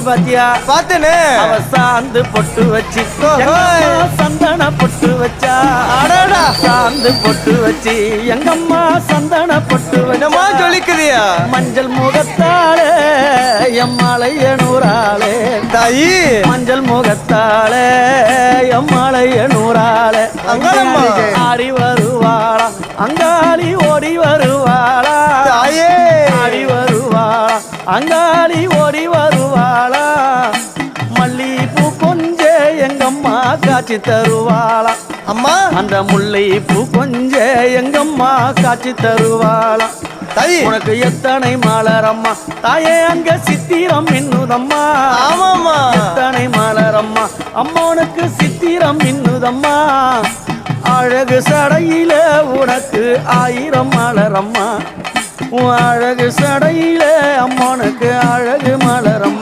பாத்தியா? பாத்தனே. அவ சாந்து பொட்டு வச்சு சந்தன பொட்டு வச்சா. அடடா சாந்து பொட்டு வச்சு எங்கம்மா சந்தன பொட்டு என்னமா ஜொலிக்குதியா? மஞ்சள் முகத்தாளே எம்மாளைய நூறாளே தாயி. மஞ்சள் முகத்தாளே எம்மாளைய நூறாளே அங்காளம்மா ஆடி வருவாளா அங்காளி ஓடி வருவாளா. தாயே ஆடி வருவாளா அங்காளி ஓடி வருவாளா. மல்லிப்பூ கொஞ்ச எங்கம்மா காட்சி தருவாளா. அம்மா அந்த முல்லைப்பூ கொஞ்ச எங்கம்மா காட்சி தருவாளா. தாயி உனக்கு எத்தனை மலரம்மா தாயே அங்க சித்திரம் இன்னுதம்மா. ஆமாம்மா எத்தனை மலரம்மா அம்மா உனக்கு சித்திரம் இன்னுதம்மா. அழகு சடையில உனக்கு 1000 மலரம்மா. உன் அழகு சடையில அம்மானுக்கு அழகு மலரம்மா.